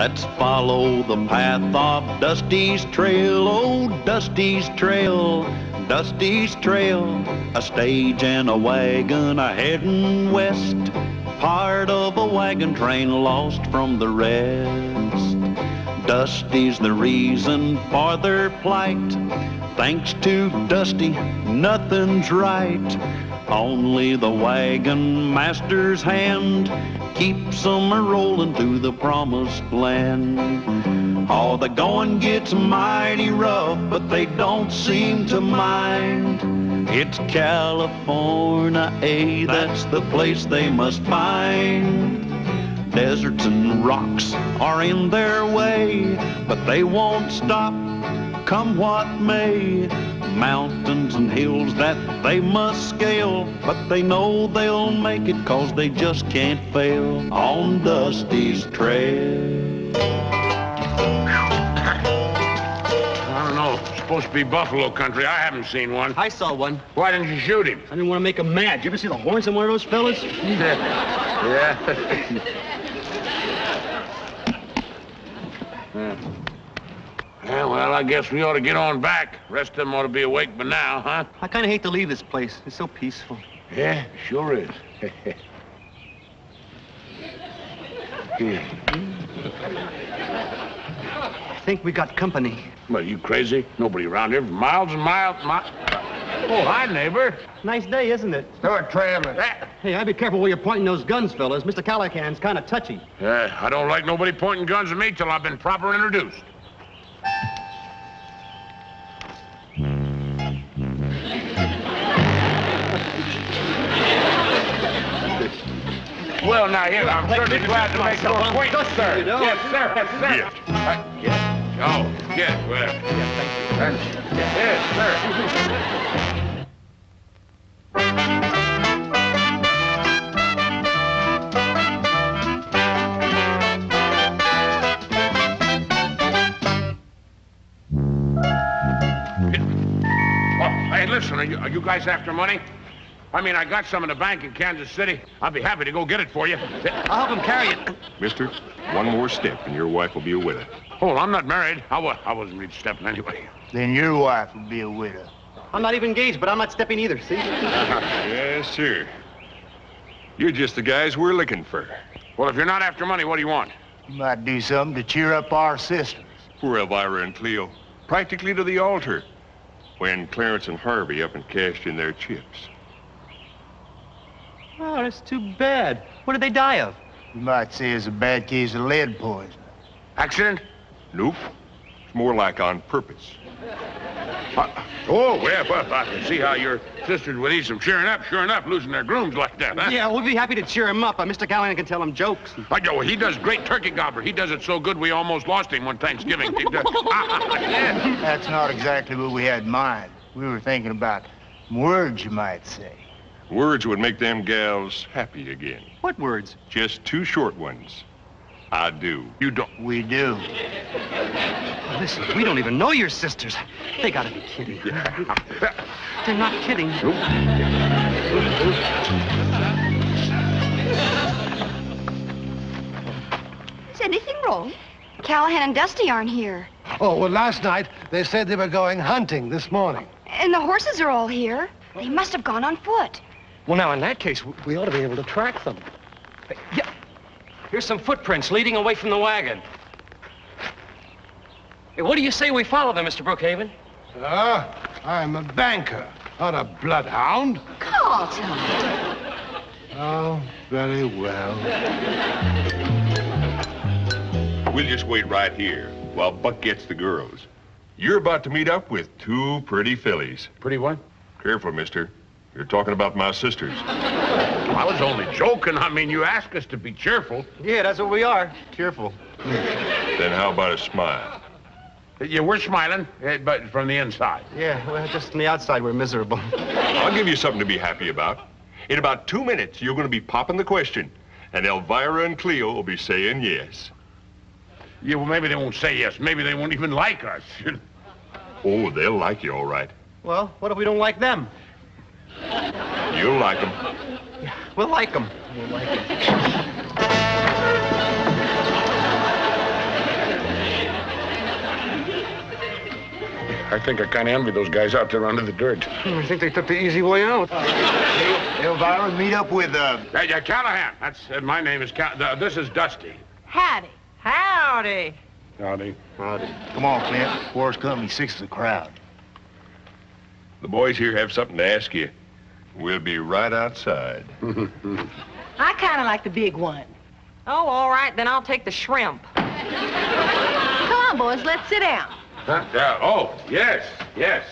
Let's follow the path of Dusty's trail, oh, Dusty's trail, Dusty's trail. A stage and a wagon a heading west, part of a wagon train lost from the rest. Dusty's the reason for their plight. Thanks to Dusty, nothing's right. Only the wagon master's hand keeps them a-rolling to the promised land. Oh, the going gets mighty rough, but they don't seem to mind. It's California, that's the place they must find. Deserts and rocks are in their way, but they won't stop, come what may. Mountains and hills that they must scale, but they know they'll make it 'cause they just can't fail on Dusty's trail. I don't know. It's supposed to be buffalo country. I haven't seen one. I saw one. Why didn't you shoot him? I didn't want to make him mad. Did you ever see the horns on one of those fellas? Yeah. Yeah, well, I guess we ought to get on back. Rest of them ought to be awake by now, huh? I kind of hate to leave this place. It's so peaceful. Yeah, sure is. I think we got company. Well, you crazy? Nobody around here for miles and miles. Oh, hi, neighbor. Nice day, isn't it? Start trailing. Hey, I'd be careful where you're pointing those guns, fellas. Mr. Callahan's kind of touchy. I don't like nobody pointing guns at me till I've been proper introduced. Well, now, here, I'm certainly glad to make your acquaintance, sir. You know? Yes, sir. Yes, sir. Yeah. Oh, yes, well. Yeah, thank you. Yes, sir. Oh, hey, listen, are you guys after money? I mean, I got some in the bank in Kansas City. I'd be happy to go get it for you. I'll help him carry it. Mister, one more step and your wife will be a widow. Oh, I'm not married. I wasn't really stepping anyway. Then your wife will be a widow. I'm not even engaged, but I'm not stepping either, see? Yes, sir. You're just the guys we're looking for. Well, if you're not after money, what do you want? You might do something to cheer up our sisters. Poor Elvira and Cleo, practically to the altar, when Clarence and Harvey up and cashed in their chips. Oh, that's too bad. What did they die of? You might say it's a bad case of lead poisoning. Accident? Nope. It's more like on purpose. Oh, well, I can see how your sisters would need some cheering up. Sure enough, losing their grooms like that, huh? Yeah, we'll be happy to cheer him up. Mr. Callahan can tell him jokes. Oh, he does great turkey gobbler. He does it so good we almost lost him one Thanksgiving. He does. Yeah. That's not exactly what we had in mind. We were thinking about words, you might say. Words would make them gals happy again. What words? Just two short ones. I do. You don't. We do. Oh, listen, we don't even know your sisters. They gotta be kidding. They're not kidding. Is anything wrong? Callahan and Dusty aren't here. Oh, well, last night they said they were going hunting this morning. And the horses are all here. They must have gone on foot. Well, now, in that case, we ought to be able to track them. Yeah. Here's some footprints leading away from the wagon. Hey, what do you say we follow them, Mr. Brookhaven? I'm a banker, not a bloodhound. Carlton. Oh, very well. We'll just wait right here while Buck gets the girls. You're about to meet up with two pretty fillies. Pretty what? Careful, mister. You're talking about my sisters. I was only joking. I mean, you asked us to be cheerful. Yeah, that's what we are. Cheerful. Then how about a smile? Yeah, we're smiling, but from the inside. Yeah, well, just on the outside, we're miserable. I'll give you something to be happy about. In about 2 minutes, you're going to be popping the question, and Elvira and Cleo will be saying yes. Yeah, well, maybe they won't say yes. Maybe they won't even like us. Oh, they'll like you all right. Well, what if we don't like them? You'll like them. Yeah, we'll like them. We'll like them. I think I kind of envy those guys out there under the dirt. I think they took the easy way out. Elvira, meet up with, Yeah, Callahan. That's my name is this is Dusty. Howdy. Howdy. Howdy. Howdy. Come on, Clint. Forrest Company 6 is the crowd. The boys here have something to ask you. We'll be right outside. I kind of like the big one. Oh, all right, then I'll take the shrimp. Come on, boys, let's sit down. Huh? Yeah. Oh, yes, yes.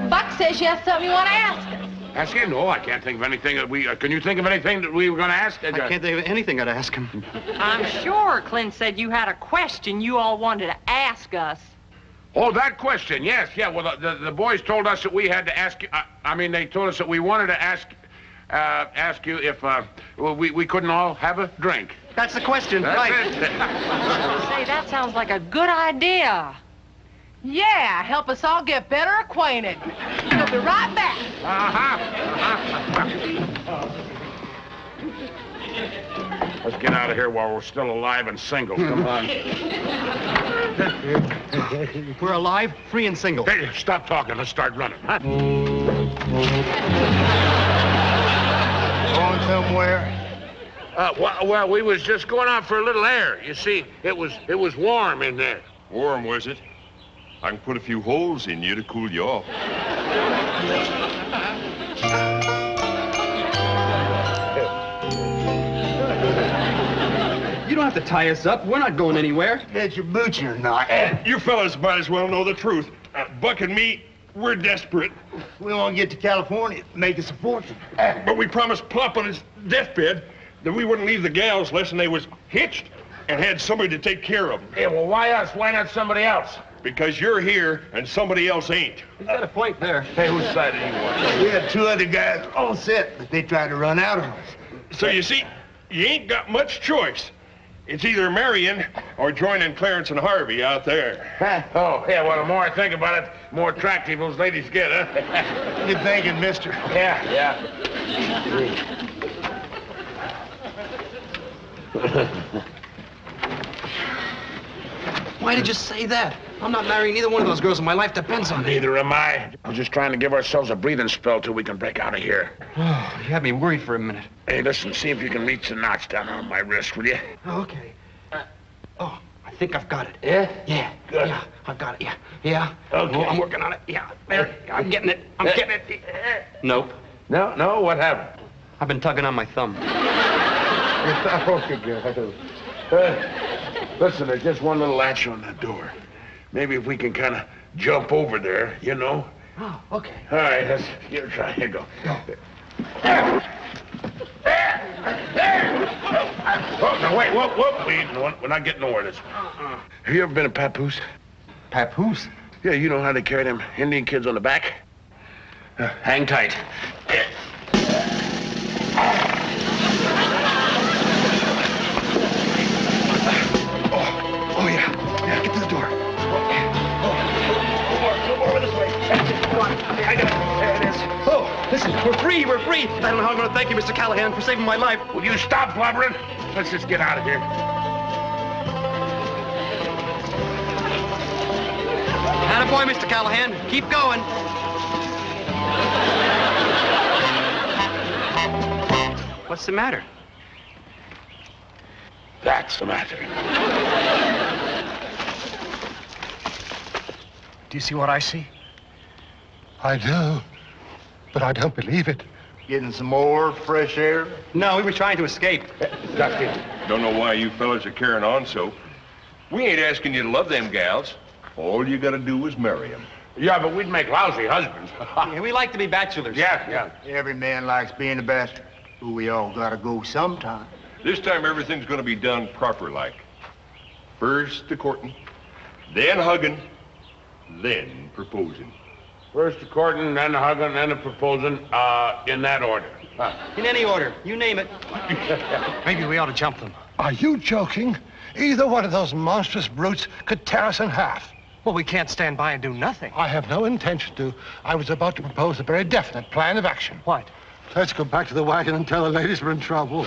Buck says you have something you want to ask us. Ask him? No, I can't think of anything that we... can you think of anything that we were going to ask? I can't think of anything I'd ask him. I'm sure Clint said you had a question you all wanted to ask us. Oh, that question, yes, yeah. Well, the boys told us that we had to ask you... I mean, they told us that we wanted to ask you if we couldn't all have a drink. That's the question, That's right? it. Say, that sounds like a good idea. Yeah, help us all get better acquainted. We'll be right back. Let's get out of here while we're still alive and single. Come on. We're alive, free, and single. Hey, stop talking. Let's start running, huh? Going somewhere? Well, we was just going out for a little air. You see, it was warm in there. Warm, was it? I can put a few holes in you to cool you off. You don't have to tie us up. We're not going anywhere. Get your boots or not. You fellas might as well know the truth. Buck and me, we're desperate. We want to get to California, make us a fortune. But we promised Plop on his deathbed that we wouldn't leave the gals less than they was hitched and had somebody to take care of them. Yeah, well, why us? Why not somebody else? Because you're here and somebody else ain't. He's got a point there. Hey, whose side are you on? We had 2 other guys all set, but they tried to run out of us. So you see, you ain't got much choice. It's either marrying or joining Clarence and Harvey out there. Oh, yeah, well, the more I think about it, the more attractive those ladies get, huh? Good thinking, mister. Yeah. Why did you say that? I'm not marrying either one of those girls, and my life depends on it. Neither am I. We're just trying to give ourselves a breathing spell till we can break out of here. Oh, you had me worried for a minute. Hey, listen, see if you can reach the notch down on my wrist, will you? Oh, okay. I think I've got it. Yeah? Yeah. Good. Yeah, I've got it. Yeah. Okay. Oh, I'm working on it. Yeah. There. I'm getting it. I'm getting it. Nope. No, what happened? I've been tugging on my thumb. Okay, good. Listen, there's just one little latch on that door. Maybe if we can kind of jump over there, you know? Oh, okay. All right, let's give it a try. Here you go. Oh, now, wait, whoop. We're not getting nowhere this. Have you ever been a papoose? Papoose? Yeah, you know how they carry them Indian kids on the back? Hang tight. Oh, yeah. Yeah, get to the door. Over this way. Come on. I got it. There it is. Oh, listen, we're free. I don't know how I'm going to thank you, Mr. Callahan, for saving my life. Will you stop blubbering? Let's just get out of here. Attaboy, Mr. Callahan. Keep going. What's the matter? That's the matter. Do you see what I see? I do, but I don't believe it. Getting some more fresh air? No, we were trying to escape. Dusty. Don't know why you fellas are carrying on so. We ain't asking you to love them gals. All you gotta do is marry them. Yeah, but we'd make lousy husbands. Yeah, we like to be bachelors. Yeah. Every man likes being a bachelor, but we all gotta go sometime. This time everything's gonna be done proper like. First the courting, then hugging, then proposing. First the courting, then the hugging, then the proposing, in that order. In any order. You name it. Maybe we ought to jump them. Are you joking? Either one of those monstrous brutes could tear us in half. Well, we can't stand by and do nothing. I have no intention to. I was about to propose a very definite plan of action. What? Let's go back to the wagon and tell the ladies we're in trouble.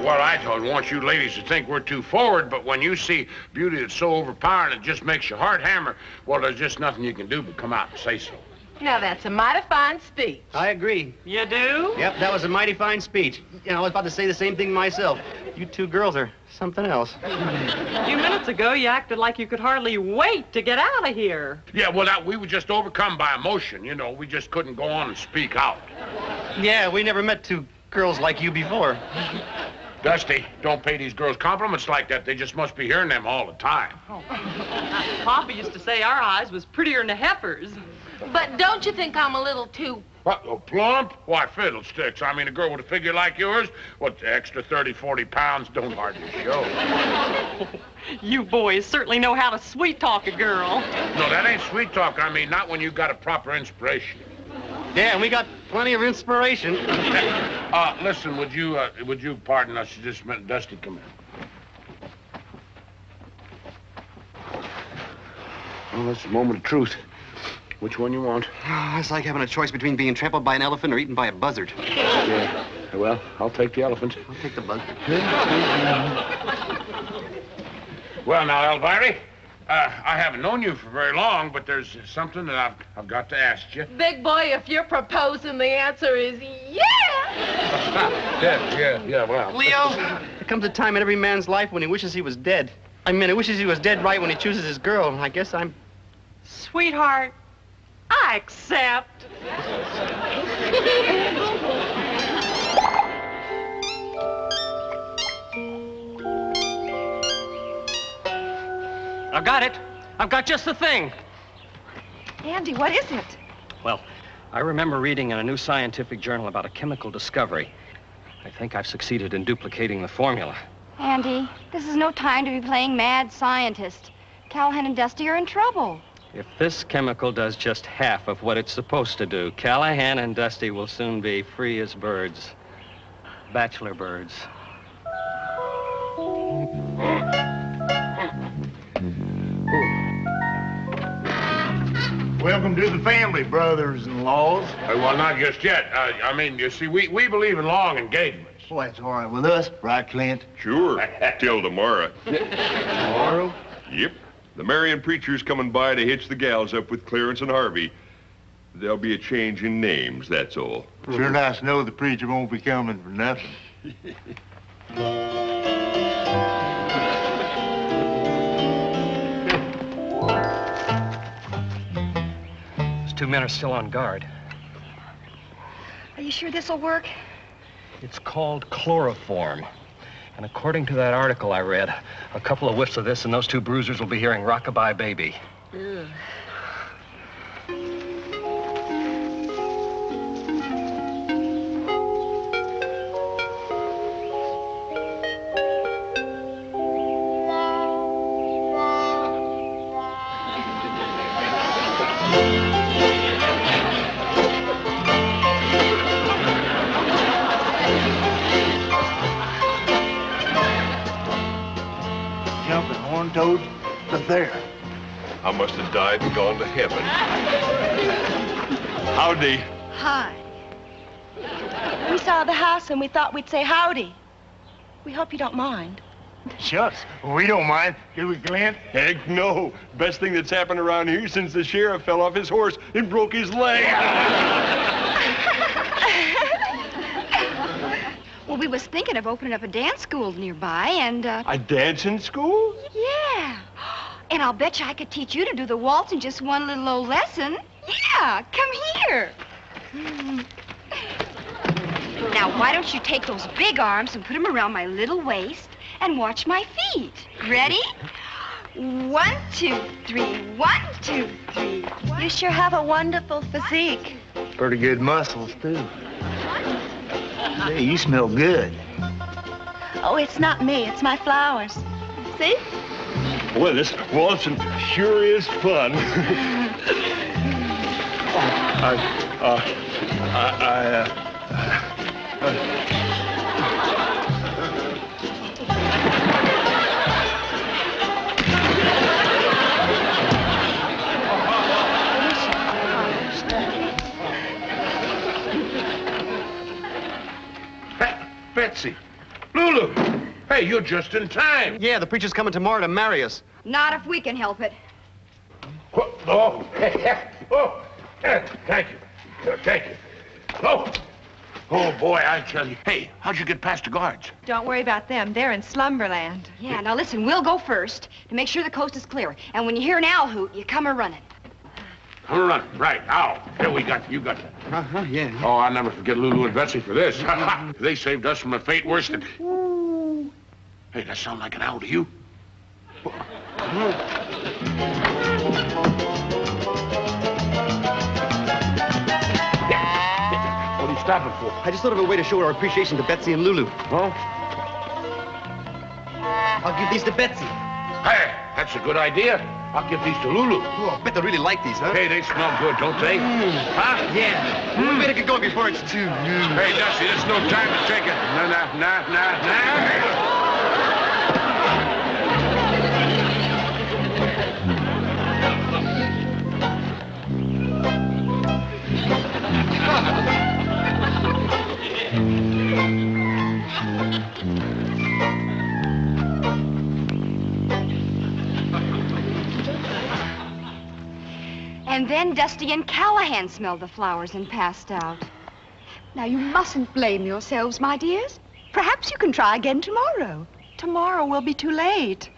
well, I don't want you ladies to think we're too forward, but when you see beauty that's so overpowering it just makes your heart hammer, well, there's just nothing you can do but come out and say so. Now, that's a mighty fine speech. I agree. You do? Yep, that was a mighty fine speech. You know, I was about to say the same thing myself. You two girls are something else. A few minutes ago, you acted like you could hardly wait to get out of here. Yeah, well, we were just overcome by emotion, you know. We just couldn't go on and speak out. Yeah, we never met two girls like you before. Dusty, don't pay these girls compliments like that. They just must be hearing them all the time. Oh. Papa used to say our eyes was prettier than the heifers. But don't you think I'm a little too... What, plump? Why, fiddlesticks. I mean, a girl with a figure like yours, what, the extra 30, 40 pounds don't hardly show. You boys certainly know how to sweet-talk a girl. No, that ain't sweet talk. I mean, not when you got a proper inspiration. Yeah, and we got plenty of inspiration. Listen, would you pardon us just a minute? Dusty, come in. Well, that's a moment of truth. Which one you want? Oh, it's like having a choice between being trampled by an elephant or eaten by a buzzard. Yeah. Well, I'll take the elephant. I'll take the buzzard. Well, now, Elvira, I haven't known you for very long, but there's something that I've got to ask you. Big boy, if you're proposing, the answer is yeah! Yeah, well. Leo, there comes a time in every man's life when he wishes he was dead. I mean, he wishes he was dead right when he chooses his girl. I guess I'm... Sweetheart, I accept. I've got it. I've got just the thing. Andy, what is it? Well, I remember reading in a new scientific journal about a chemical discovery. I think I've succeeded in duplicating the formula. Andy, this is no time to be playing mad scientist. Callahan and Dusty are in trouble. If this chemical does just half of what it's supposed to do, Callahan and Dusty will soon be free as birds. Bachelor birds. Welcome to the family, brothers-in-laws. Well, not just yet. I mean, you see, we believe in long engagements. Well, that's all right with us, right, Clint? Sure, till tomorrow. Tomorrow? Yep. The Marion preacher's coming by to hitch the gals up with Clarence and Harvey. There'll be a change in names, that's all. Sure nice to know the preacher won't be coming for nothing. Those two men are still on guard. Are you sure this'll work? It's called chloroform. And according to that article I read, a couple of whiffs of this and those two bruisers will be hearing Rockabye Baby. Ugh. Toad, but there. I must have died and gone to heaven. Howdy. Hi. We saw the house and we thought we'd say howdy. We hope you don't mind. Shucks, we don't mind. Do we, Clint? Heck no. Best thing that's happened around here since the sheriff fell off his horse and broke his leg. Well, we was thinking of opening up a dance school nearby, and, A dancing school? Yeah. And I'll bet you I could teach you to do the waltz in just one little old lesson. Yeah, come here. Now, why don't you take those big arms and put them around my little waist and watch my feet. Ready? 1, 2, 3. 1, 2, 3. You sure have a wonderful physique. Pretty good muscles, too. Hey, you smell good. Oh, it's not me. It's my flowers. See? Well, this waltzing sure is fun. Betsy, Lulu! Hey, you're just in time. Yeah, the preacher's coming tomorrow to marry us. Not if we can help it. Oh, oh, thank you. Thank you. Oh, boy, I tell you. Hey, how'd you get past the guards? Don't worry about them. They're in Slumberland. Yeah, now listen, we'll go first to make sure the coast is clear. And when you hear an owl hoot, you come a-running. Come run. Right, owl. Here, you got that. Uh-huh, yeah. Oh, I'll never forget Lulu and Betsy for this. They saved us from a fate worse than... Hey, that sound like an owl to you? What are you stopping for? I just thought of a way to show our appreciation to Betsy and Lulu. Huh? I'll give these to Betsy. Hey, that's a good idea. I'll give these to Lulu. Oh, I bet they really like these, huh? Hey, they smell good, don't they? Huh? Yeah. We better get going before it's too... Hey, Dusty, there's no time to take it. Nah. And then Dusty and Callahan smelled the flowers and passed out. Now, you mustn't blame yourselves, my dears. Perhaps you can try again tomorrow. Tomorrow will be too late.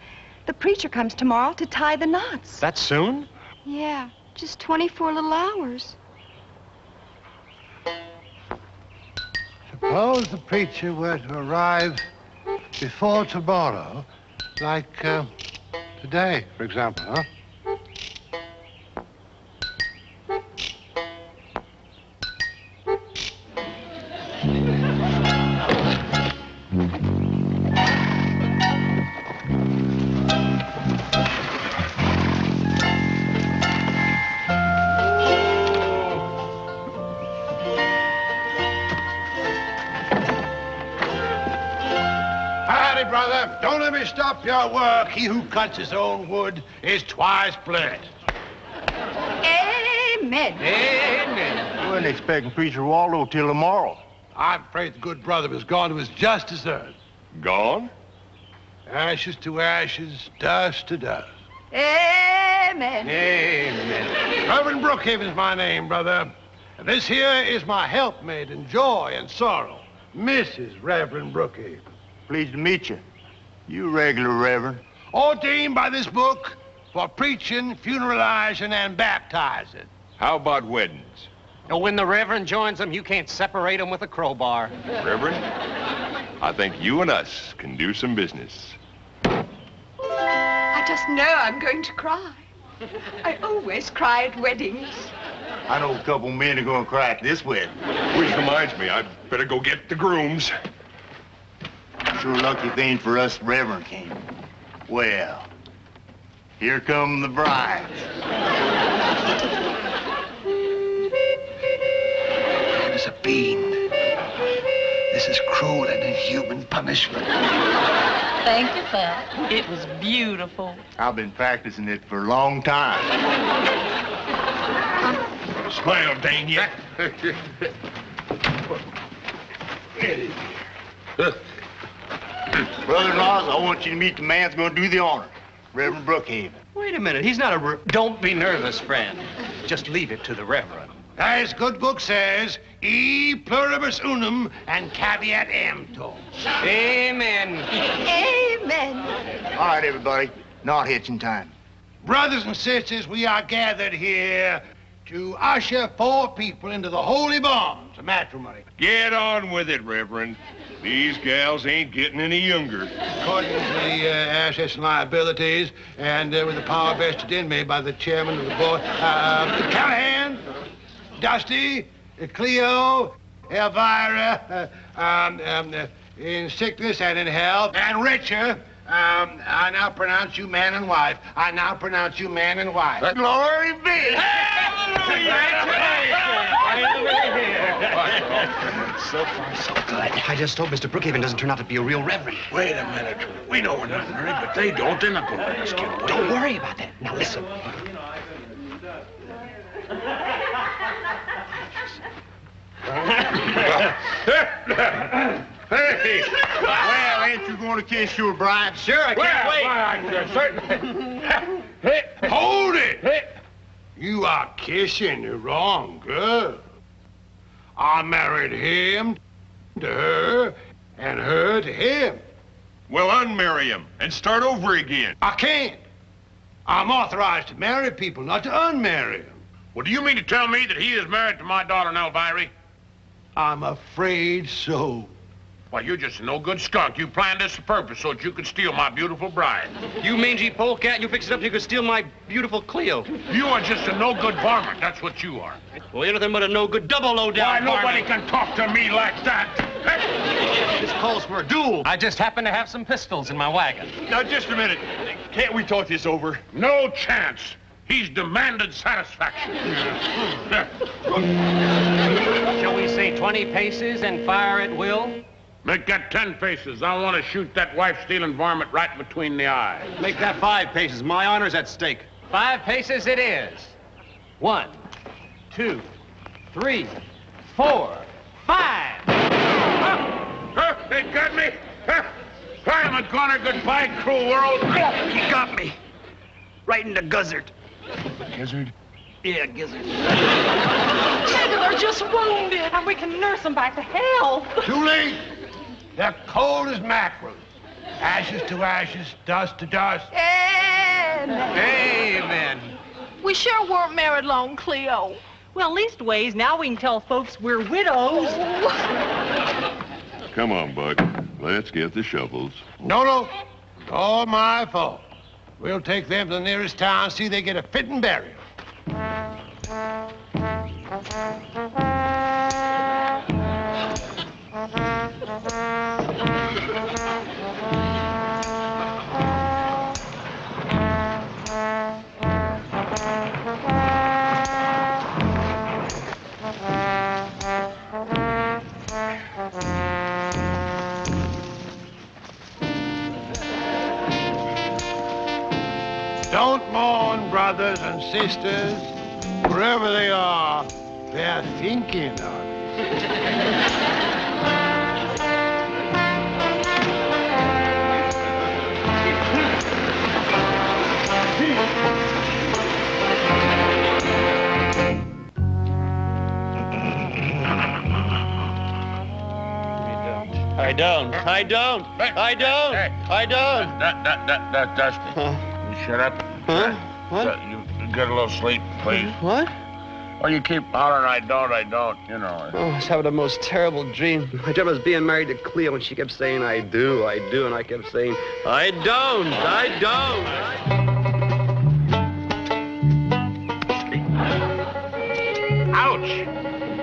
The preacher comes tomorrow to tie the knots. That soon? Yeah, just 24 little hours. Suppose the preacher were to arrive before tomorrow, like today, for example, huh? Brother, don't let me stop your work. He who cuts his own wood is twice blessed. Amen. We weren't expecting Preacher Waldo till tomorrow. I'm afraid the good brother was gone to his just desert. Gone? Ashes to ashes, dust to dust. Amen. Amen. Reverend Brookhaven's my name, brother. And this here is my helpmate in joy and sorrow, Mrs. Reverend Brookhaven. Pleased to meet you. You regular Reverend. Ordained by this book for preaching, funeralizing, and baptizing. How about weddings? When the Reverend joins them, you can't separate them with a crowbar. Reverend, I think you and us can do some business. I just know I'm going to cry. I always cry at weddings. I know a couple men are going to cry at this wedding. Which reminds me, I'd better go get the grooms. Sure lucky thing for us Reverend came. Well, here come the brides. There's a fiend. This is cruel and inhuman punishment. Thank you, Pat. It was beautiful. I've been practicing it for a long time. Smile, dang you. Brother-in-laws, I want you to meet the man who's going to do the honor, Reverend Brookhaven. Wait a minute. He's not a... Don't be nervous, friend. Just leave it to the Reverend. As good book says, e pluribus unum and caveat emptor. Amen. Amen. All right, everybody. Knot hitching time. Brothers and sisters, we are gathered here to usher 4 people into the holy bonds of matrimony. Get on with it, Reverend. These gals ain't getting any younger. According to the assets and liabilities, and with the power vested in me by the chairman of the board, Callahan, Dusty, Cleo, Elvira, in sickness and in health, and Richard, I now pronounce you man and wife. I now pronounce you man and wife. Glory be! So far, so good. I just hope Mr. Brookhaven doesn't turn out to be a real reverend. Wait a minute. We know we're not married, but they don't. They're not going to let us get away. Don't worry about that. Now, listen. Hey! Well, want to kiss your bride? Sure, I can't wait. Well, certainly. Hold it! You are kissing the wrong girl. I married him to her, and her to him. Well, unmarry him and start over again. I can't. I'm authorized to marry people, not to unmarry them. Well, do you mean to tell me that he is married to my daughter, Elvira? I'm afraid so. Why, you're just a no-good skunk. You planned this on purpose so that you could steal my beautiful bride. You mangy polecat, you fix it up so you could steal my beautiful Cleo. You are just a no-good varmint. That's what you are. Well, you're nothing but a no-good double low-down Why, nobody can talk to me like that. This calls for a duel. I just happen to have some pistols in my wagon. Now, just a minute. Can't we talk this over? No chance. He's demanded satisfaction. Shall we say 20 paces and fire at will? Make that 10 paces. I want to shoot that wife-stealing varmint right between the eyes. Make that 5 paces. My honor's at stake. 5 paces it is. 1, 2, 3, 4, 5. They got me. I'm a goner. Goodbye, cruel world. He got me. Right in the gizzard. Gizzard? Yeah, gizzard. They're just wounded, and we can nurse them back to hell. Too late. They're cold as mackerel. Ashes to ashes, dust to dust. Amen. We sure weren't married long, Cleo. Well, leastways, now we can tell folks we're widows. Come on, Buck. Let's get the shovels. No. It's all my fault. We'll take them to the nearest town, see they get a fitting burial. Don't mourn, brothers and sisters. Wherever they are, they're thinking of you. I don't. That's Dusty. You shut up. Huh? What? You get a little sleep, please. What? Oh, you keep hollering, I don't, you know. Oh, I was having the most terrible dream. I dreamt I was being married to Cleo, and she kept saying, I do, and I kept saying, I don't. Ouch!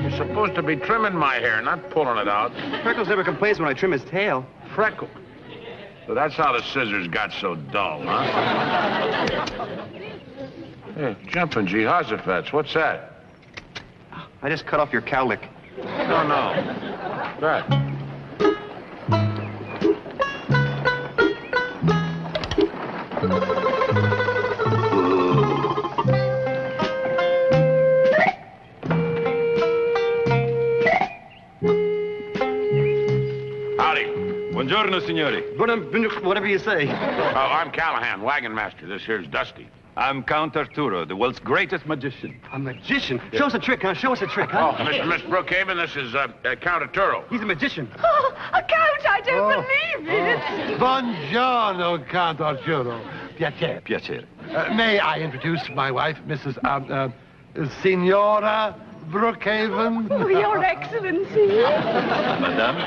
You're supposed to be trimming my hair, not pulling it out. Freckles never complains when I trim his tail. Freckle. So that's how the scissors got so dull, huh? Hey, jumping Jehoshaphat, what's that? I just cut off your cowlick. No. That. Howdy. Buongiorno, signori. Whatever you say. Oh, I'm Callahan, wagon master. This here's Dusty. I'm Count Arturo, the world's greatest magician. A magician? Yeah. Show us a trick, huh? Oh, Miss Brookhaven, this is Count Arturo. He's a magician. Oh, a count, I don't believe it. Buongiorno, Count Arturo. Piacere. Piacere. May I introduce my wife, Mrs. Signora Brookhaven? Oh, Your Excellency. Madame?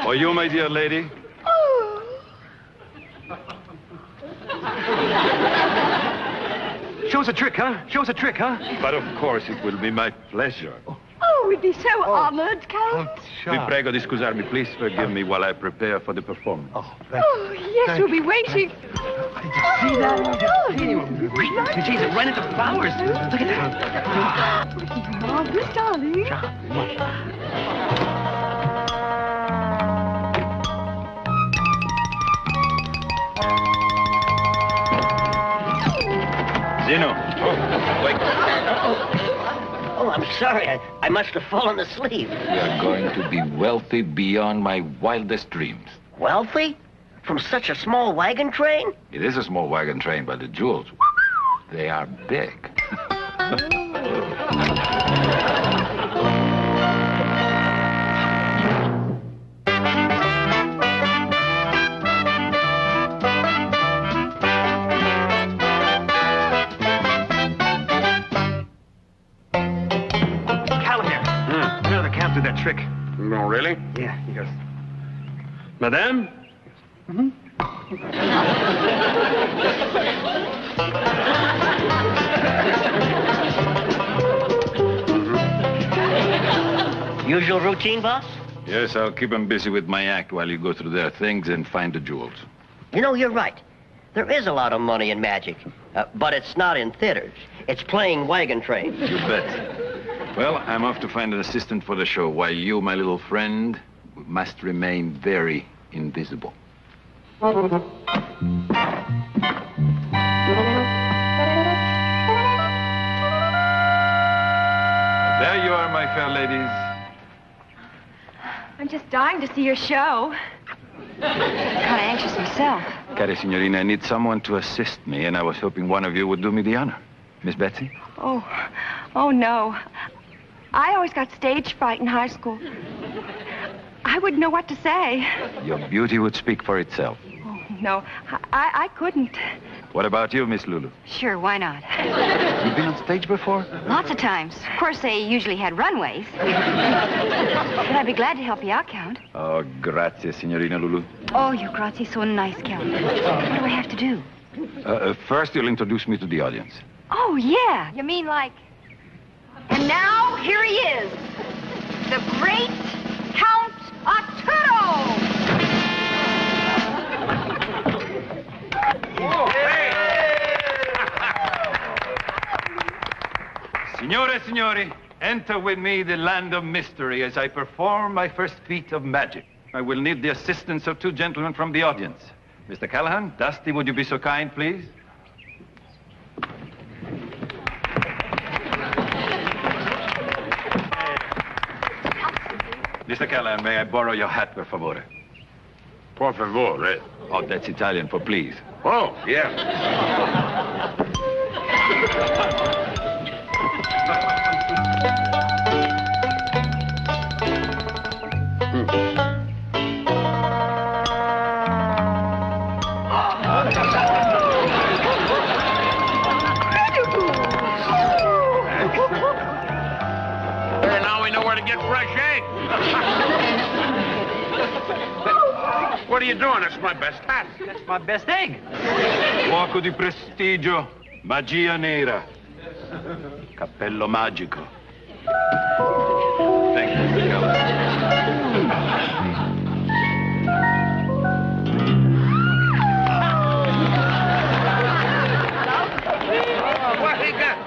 Oh, you, my dear lady? Oh. Show us a trick, huh? But of course, it will be my pleasure. Oh, we'd be so honored, Count. Vi prego di scusarmi. Please forgive me while I prepare for the performance. Oh, yes, we'll be waiting. See that? Geez, it ran into flowers. Look at that. Marvelous, darling. Zeno. Wait. Oh, I'm sorry. I must have fallen asleep. We are going to be wealthy beyond my wildest dreams. Wealthy? From such a small wagon train? It is a small wagon train, but the jewels, they are big. Did that trick. No, really? Yeah, he goes, Madame? Usual routine, boss? Yes, I'll keep them busy with my act while you go through their things and find the jewels. You know, you're right. There is a lot of money in magic, but it's not in theaters. It's playing wagon trains. You bet. Well, I'm off to find an assistant for the show, while you, my little friend, must remain very invisible. There you are, my fair ladies. I'm just dying to see your show. Kind of anxious myself. Cara signorina, I need someone to assist me, and I was hoping one of you would do me the honor. Miss Betsy? Oh, no. I always got stage fright in high school. I wouldn't know what to say. Your beauty would speak for itself. Oh, no, I couldn't. What about you, Miss Lulu? Sure, why not? You've been on stage before? Lots of times. Of course, they usually had runways. But I'd be glad to help you out, Count. Oh, grazie, signorina Lulu. Oh, you're grazie so nice, Count. What do I have to do? First, you'll introduce me to the audience. Oh, yeah. You mean like... And now, here he is. The great Count Arturo! Oh, hey! Signore, signori, enter with me the land of mystery as I perform my first feat of magic. I will need the assistance of two gentlemen from the audience. Mr. Callahan, Dusty, would you be so kind, please? Mr. Callahan, may I borrow your hat, per favore? Por favore. Oh, that's Italian for please. Oh, yeah. Hey, now we know where to get fresh eggs. What are you doing? That's my best hat. That's my best egg. Fuoco di prestigio, magia nera, cappello magico. Thank you, Mr. Callahan. What he got?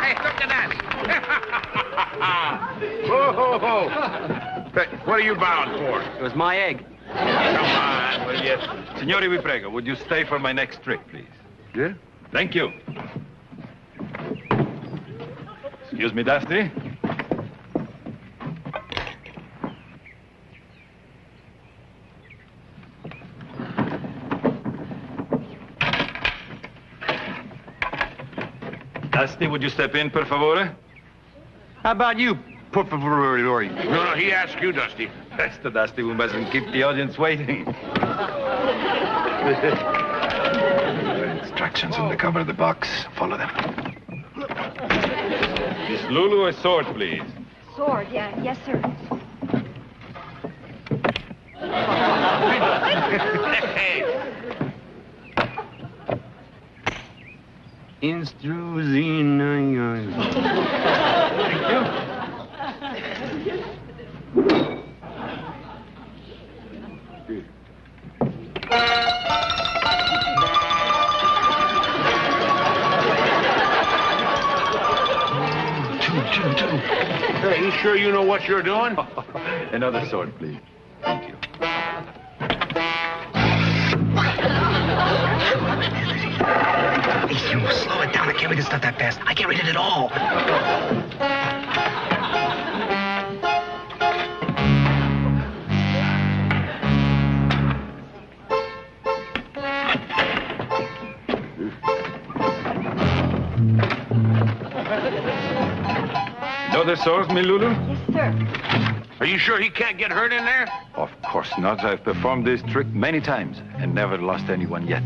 Hey, look at that. Ho, ho, ho. What are you bound for? It was my egg. Come on, will you? Signori, vi prego, would you stay for my next trick, please? Yeah? Thank you. Excuse me, Dusty. Dusty, would you step in, per favore? How about you, por favore? No, he asked you, Dusty. That's the Dusty. We mustn't keep the audience waiting. Instructions on the cover of the box. Follow them. Miss Lulu, a sword, please. Sword, yeah. Yes, sir. Thank you. Hey, you sure you know what you're doing? Another sword, please. Thank you. You slow it down again. can't read this stuff that fast. I can't read it at all. Know the source, mi Lulu? Yes, sir. Are you sure he can't get hurt in there? Of course not. I've performed this trick many times and never lost anyone yet.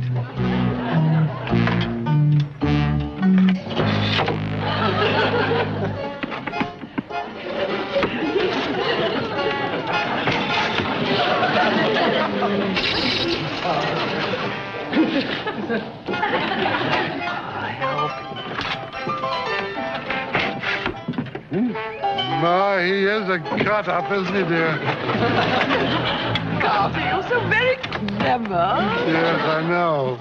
My, he is a cut-up, isn't he, dear? Carter, you're so very clever. Yes, I know.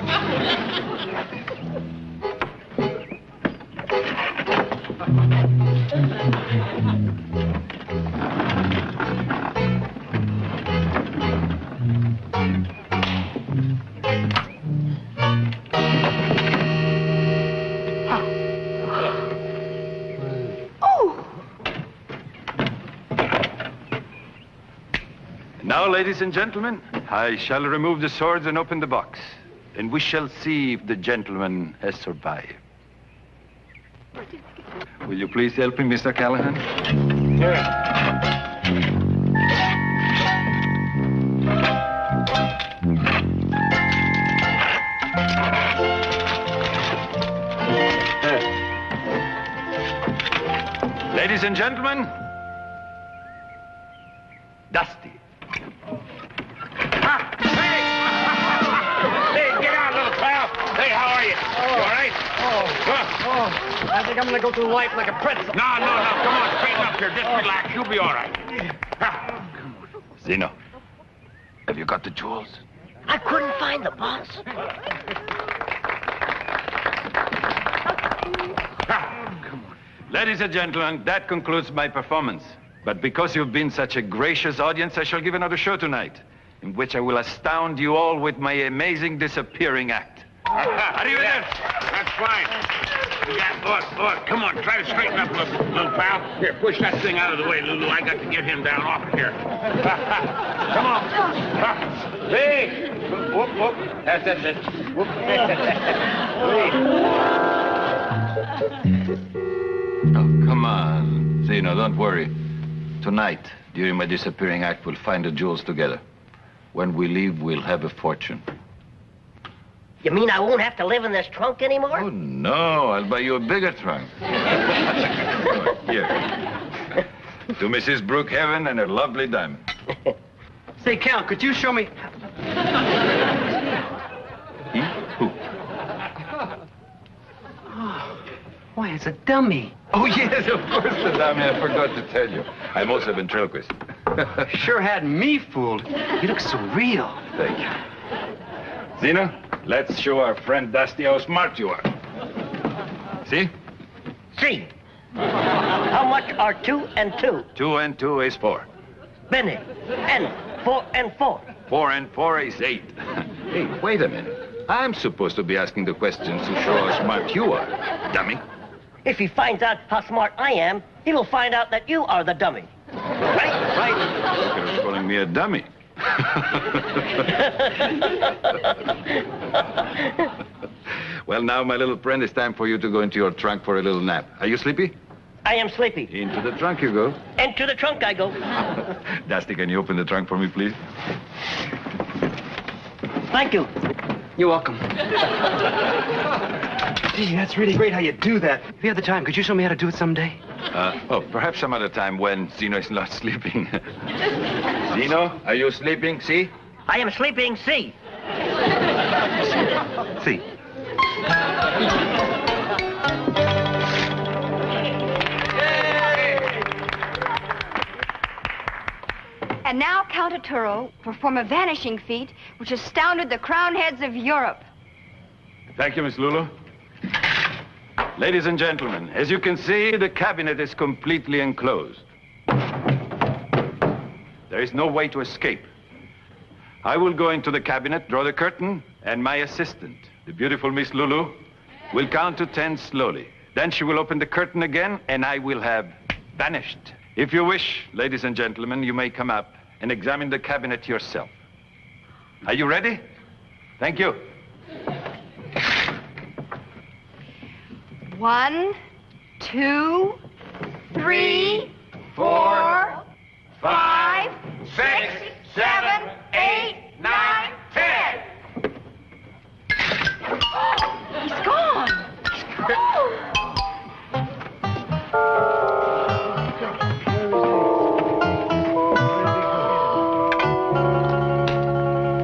Now, ladies and gentlemen, I shall remove the swords and open the box. And we shall see if the gentleman has survived. Will you please help me, Mr. Callahan? Ladies and gentlemen, Dusty. I think I'm gonna go through life like a pretzel. No. Come on, straighten up here. Just relax. You'll be all right. Zeno, have you got the jewels? I couldn't find the boss. Ladies and gentlemen, that concludes my performance. But because you've been such a gracious audience, I shall give another show tonight, in which I will astound you all with my amazing disappearing act. Arrivederci. That's fine. Look, come on, try to straighten up, little pal. Here, push that thing out of the way, Lulu. I got to get him down off here. Come on. Hey! Whoop. That's it. Whoop. Oh, come on. Zeno, don't worry. Tonight, during my disappearing act, we'll find the jewels together. When we leave, we'll have a fortune. You mean I won't have to live in this trunk anymore? Oh, no. I'll buy you a bigger trunk. Here. To Mrs. Brookhaven and her lovely diamond. Say, Count, could you show me... He? Who? Oh, why, it's a dummy. Oh, yes, of course, the dummy. I forgot to tell you. I'm also a ventriloquist. Sure had me fooled. You look so real. Thank you. Zeno, let's show our friend Dusty how smart you are. See? See. How much are 2 and 2? 2 and 2 is 4. Benny. And 4 and 4. 4 and 4 is 8. Hey, wait a minute. I'm supposed to be asking the questions to show how smart you are, dummy. If he finds out how smart I am, he will find out that you are the dummy. Right? You're calling me a dummy. Well, now, my little friend, it's time for you to go into your trunk for a little nap. Are you sleepy? I am sleepy. Into the trunk you go. Into the trunk I go. Dusty, can you open the trunk for me, please? Thank you. You're welcome. Gee, that's really great how you do that. If you had the time, could you show me how to do it someday? Perhaps some other time when Zeno is not sleeping. Zeno, are you sleeping? See? I am sleeping. See. See. And now Count Arturo perform a vanishing feat which astounded the crowned heads of Europe. Thank you, Miss Lulu. Ladies and gentlemen, as you can see, the cabinet is completely enclosed. There is no way to escape. I will go into the cabinet, draw the curtain, and my assistant, the beautiful Miss Lulu, We'll count to 10 slowly. Then she will open the curtain again, and I will have vanished. If you wish, ladies and gentlemen, you may come up and examine the cabinet yourself. Are you ready? Thank you. 1, 2, 3, 4, 5, 6, 7, 8, 9, 10. He's gone.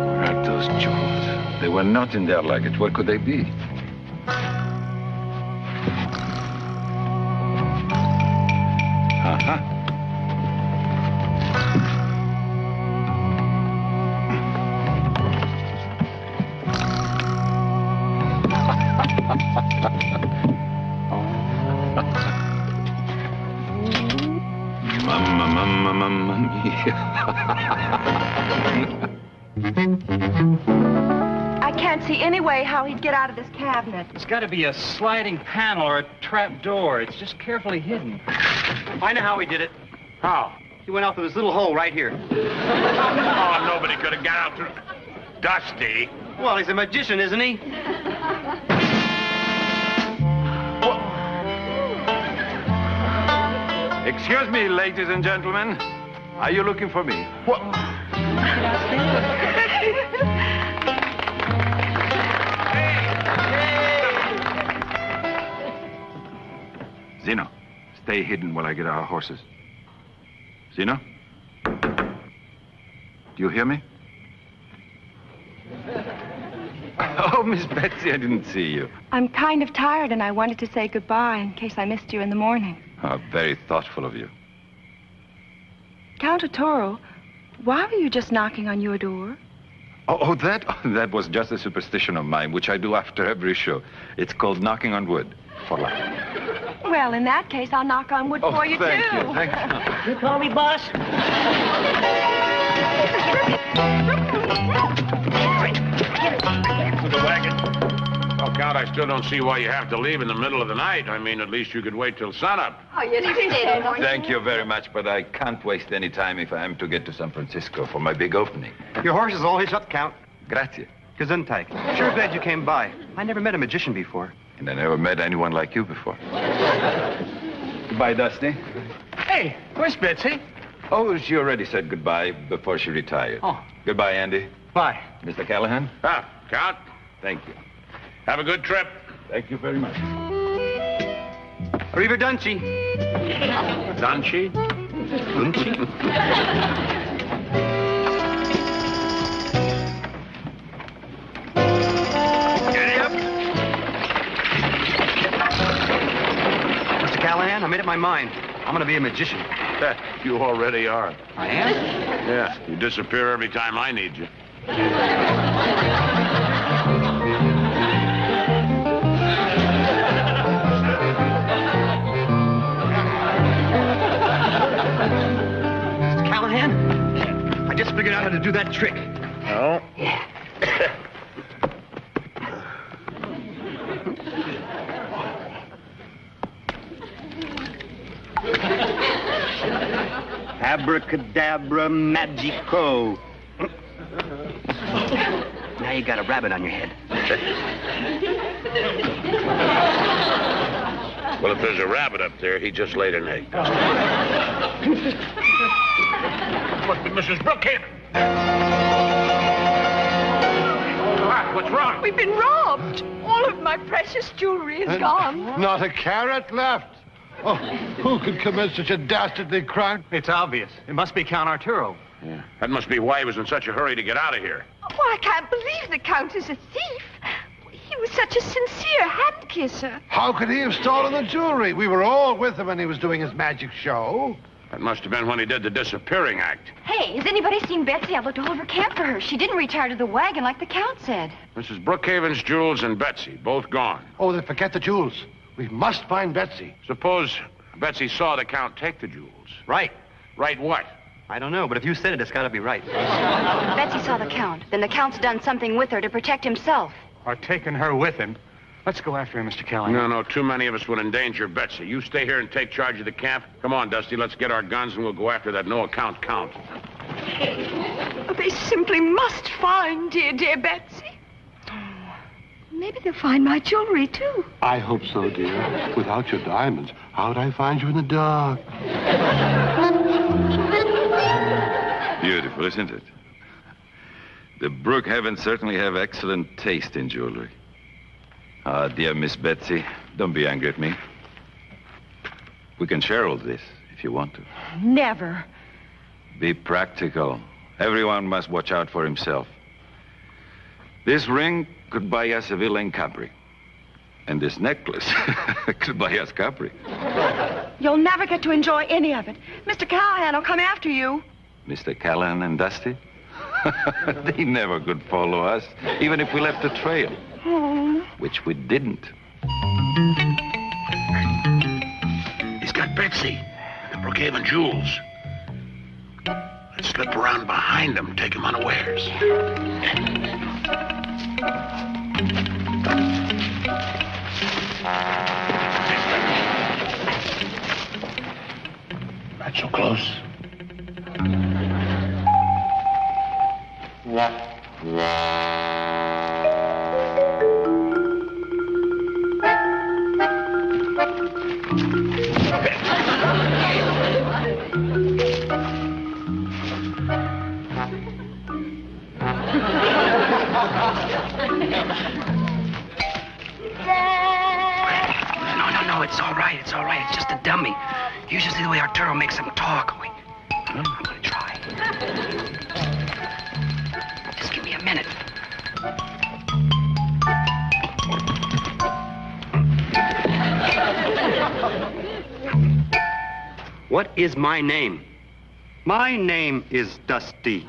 Where are those jewels? They were not in their luggage. Where could they be? Uh-huh. Mamma mia. I can't see any way how he'd get out of this cabinet. It's got to be a sliding panel or a trap door. It's just carefully hidden. I know how he did it. How? He went out through this little hole right here. Oh, nobody could have got out through... Dusty. Well, he's a magician, isn't he? Excuse me, ladies and gentlemen. Are you looking for me? What? Zeno, stay hidden while I get our horses. Zeno? Do you hear me? Oh, Miss Betsy, I didn't see you. I'm kind of tired, and I wanted to say goodbye in case I missed you in the morning. Oh, very thoughtful of you. Count Arturo, why were you just knocking on your door? That was just a superstition of mine, which I do after every show. It's called knocking on wood, for luck. Well, in that case, I'll knock on wood for you, thank too. you, thank you. You call me boss? To the wagon. Well, Count, I still don't see why you have to leave in the middle of the night. I mean, at least you could wait till sunup. Oh, you did. Thank you very much, but I can't waste any time if I am to get to San Francisco for my big opening. Your horse is all hitched up, Count. Grazie. Gesundheit. Sure glad you came by. I never met a magician before. And I never met anyone like you before. Goodbye, Dusty. Hey, where's Betsy? Oh, she already said goodbye before she retired. Oh. Goodbye, Andy. Bye. Mr. Callahan? Count. Thank you. Have a good trip. Thank you very much. Arrivederci. Dunci? Mr. Callahan, I made up my mind. I'm going to be a magician. You already are. I am? Yeah, you disappear every time I need you. Mr. Callahan, I just figured out how to do that trick. Oh? Yeah. Abracadabra magico. Now you got a rabbit on your head. Well, if there's a rabbit up there, he just laid an egg. Must be Mrs. Brookhaven. What's wrong? We've been robbed. All of my precious jewelry is gone. Not a carat left. Oh, who could commit such a dastardly crime? It's obvious. It must be Count Arturo. Yeah. That must be why he was in such a hurry to get out of here. Oh, I can't believe the Count is a thief. He was such a sincere hand-kisser. How could he have stolen the jewelry? We were all with him when he was doing his magic show. That must have been when he did the disappearing act. Hey, has anybody seen Betsy? I've looked all over camp for her. She didn't retire to the wagon like the Count said. Mrs. Brookhaven's jewels and Betsy, both gone. Oh, then forget the jewels. We must find Betsy. Suppose Betsy saw the Count take the jewels. Right. Right what? I don't know, but if you said it, it's got to be right. Betsy saw the Count. Then the Count's done something with her to protect himself. Or taken her with him. Let's go after him, Mr. Callahan. No, too many of us would endanger Betsy. You stay here and take charge of the camp. Come on, Dusty, let's get our guns and we'll go after that no-account count. They simply must find dear Betsy. Maybe they'll find my jewelry, too. I hope so, dear. Without your diamonds, how'd I find you in the dark? Beautiful, isn't it? The Brookhavens certainly have excellent taste in jewelry. Ah, dear Miss Betsy, don't be angry at me. We can share all this if you want to. Never. Be practical. Everyone must watch out for himself. This ring could buy us a villa in Capri. And this necklace could buy us Capri. You'll never get to enjoy any of it. Mr. Callahan will come after you. Mr. Callahan and Dusty? They never could follow us, even if we left a trail. Oh. Which we didn't. He's got Betsy, the Brookhaven jewels. Let's slip around behind him, take him unawares. Not so close. No, it's all right. It's all right. It's just a dummy. Usually the way Arturo makes them talk. Wait. I'm gonna try. Just give me a minute. What is my name? My name is Dusty.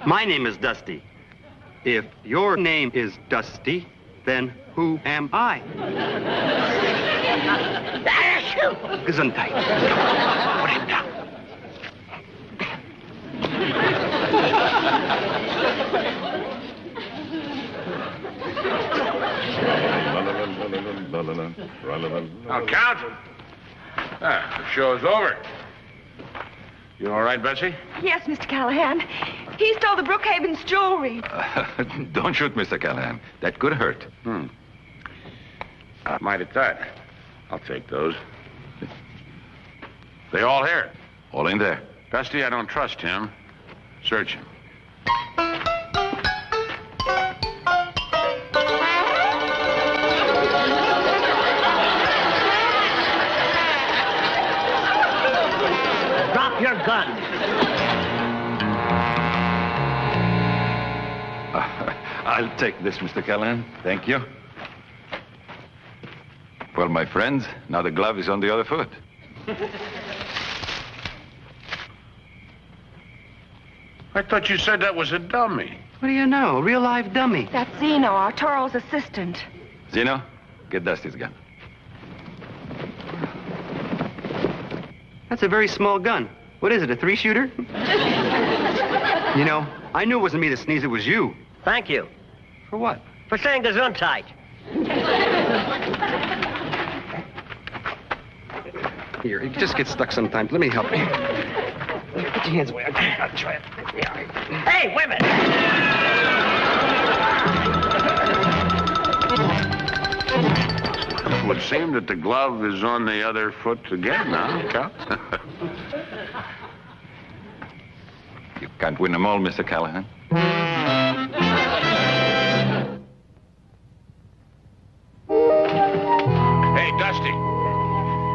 My name is Dusty. If your name is Dusty, then who am I? Gesundheit. Put him down. Now, Count. The show's over. You all right, Betsy? Yes, Mr. Callahan. He stole the Brookhaven's jewelry. Don't shoot, Mr. Callahan. That could hurt. Mighty tight. I'll take those. They all here? All in there. Dusty, I don't trust him. Search him. Drop your gun. I'll take this, Mr. Callahan. Thank you. Well, my friends, now the glove is on the other foot. I thought you said that was a dummy. What do you know? A real live dummy. That's Zeno, Arturo's assistant. Zeno, get Dusty's gun. That's a very small gun. What is it, a 3-shooter? You know, I knew it wasn't me that sneezed, it was you. Thank you. For what? For saying Gesundheit. Here, it just gets stuck sometimes. Let me help you. Put your hands away. I'll try it. Yeah. Hey, wait a minute. It would seem that the glove is on the other foot again now, Count. You can't win them all, Mr. Callahan. Hey, Dusty.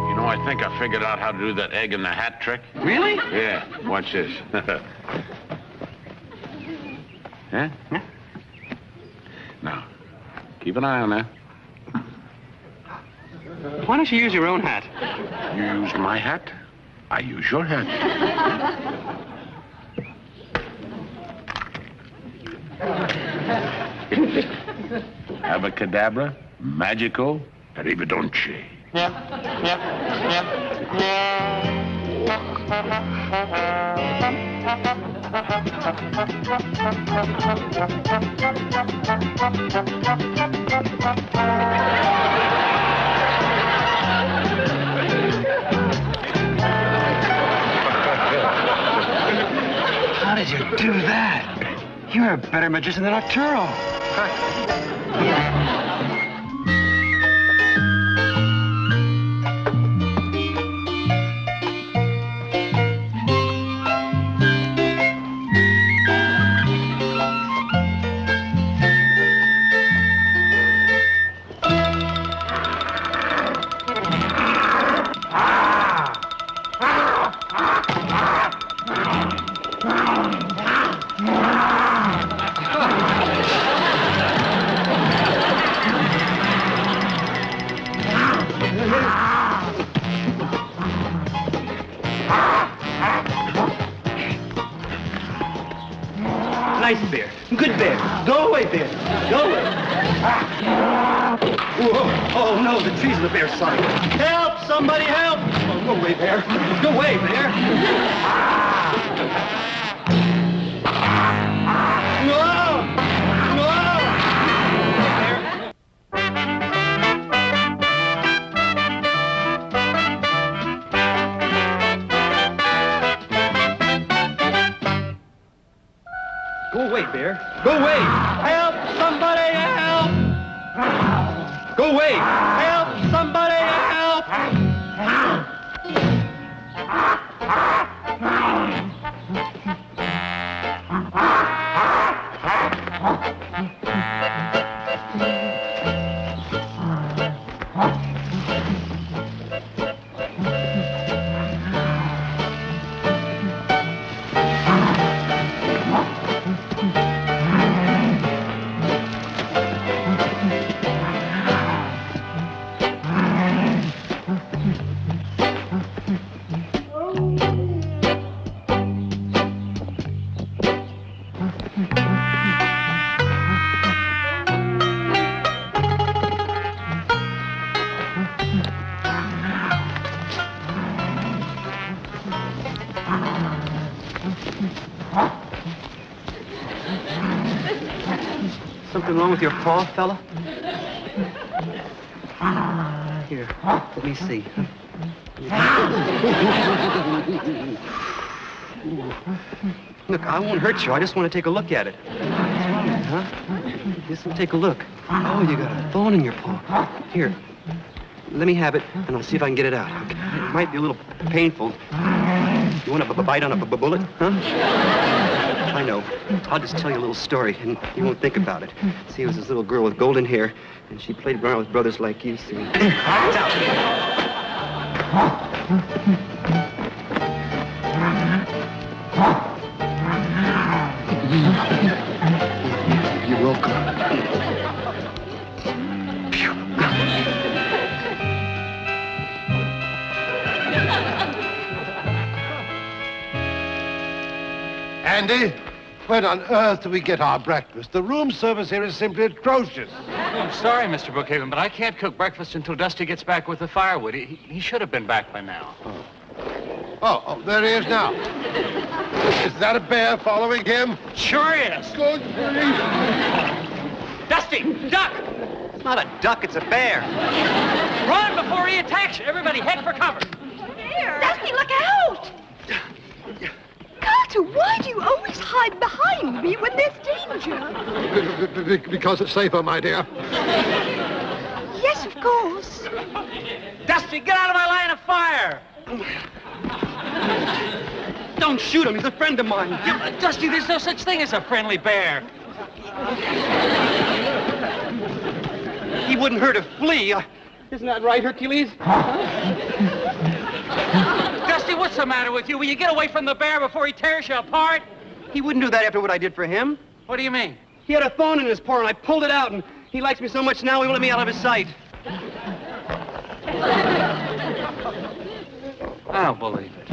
You know, I think I figured out how to do that egg in the hat trick. Really? Yeah, watch this. Huh? Now, keep an eye on that. Why don't you use your own hat? You used my hat, I use your hat. Abacadabra, magical, arrivederci. How did you do that? You're a better magician than Arturo. Nice bear. Good bear. Go away, bear. Go away. Whoa. Oh, no, the trees on the bear's side. Help! Somebody help! Oh, go away, bear. Go away, bear. No! No! Go away, bear. Go away. Help! Somebody help! Go away. Help! Somebody help! Something wrong with your paw, fella? Here, let me see. Look, I won't hurt you. I just want to take a look at it. Huh? Just take a look. Oh, you got a thorn in your paw. Here, let me have it, and I'll see if I can get it out. Okay. It might be a little painful. You want to bite on a bullet, huh? I know. I'll just tell you a little story, and you won't think about it. See, it was this little girl with golden hair, and she played around with brothers like you, see. You're welcome. Andy, when on earth do we get our breakfast? The room service here is simply atrocious. I'm sorry, Mr. Brookhaven, but I can't cook breakfast until Dusty gets back with the firewood. He should have been back by now. Oh, there he is now. Is that a bear following him? Sure is. Good grief. Dusty, duck! It's not a duck, it's a bear. Run before he attacks you. Everybody head for cover. Dusty, look out! Carter, why do you always hide behind me when there's danger? Because it's safer, my dear. Yes, of course. Dusty, get out of my line of fire! Don't shoot him, he's a friend of mine. Dusty, there's no such thing as a friendly bear. He wouldn't hurt a flea. Isn't that right, Hercules? Dusty, what's the matter with you? Will you get away from the bear before he tears you apart? He wouldn't do that after what I did for him. What do you mean? He had a thorn in his paw, and I pulled it out, and he likes me so much now he won't let me out of his sight. I'll believe it.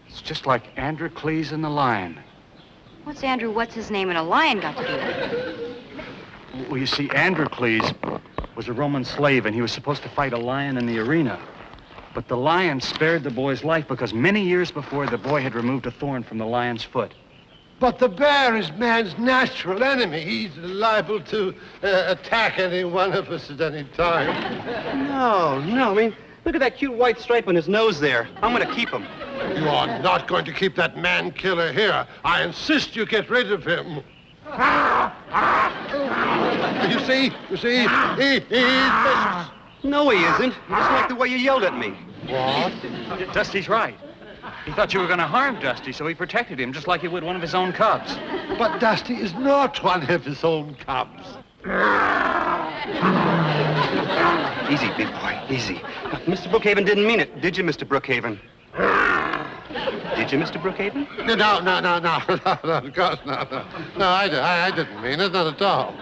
It's just like Androcles and the lion. What's his name and a lion got to do with it? Well, you see, Androcles was a Roman slave, and he was supposed to fight a lion in the arena. But the lion spared the boy's life because many years before, the boy had removed a thorn from the lion's foot. But the bear is man's natural enemy. He's liable to attack any one of us at any time. No, I mean, look at that cute white stripe on his nose there. I'm going to keep him. You are not going to keep that man-killer here. I insist you get rid of him. You see, he's vicious. No, he isn't. Just like the way you yelled at me. What? Dusty's right. He thought you were going to harm Dusty, so he protected him just like he would one of his own cubs. But Dusty is not one of his own cubs. Easy, big boy, easy. Mr. Brookhaven didn't mean it, did you, Mr. Brookhaven? Did you, Mr. Brookhaven? No, of course not. No, I didn't mean it, not at all.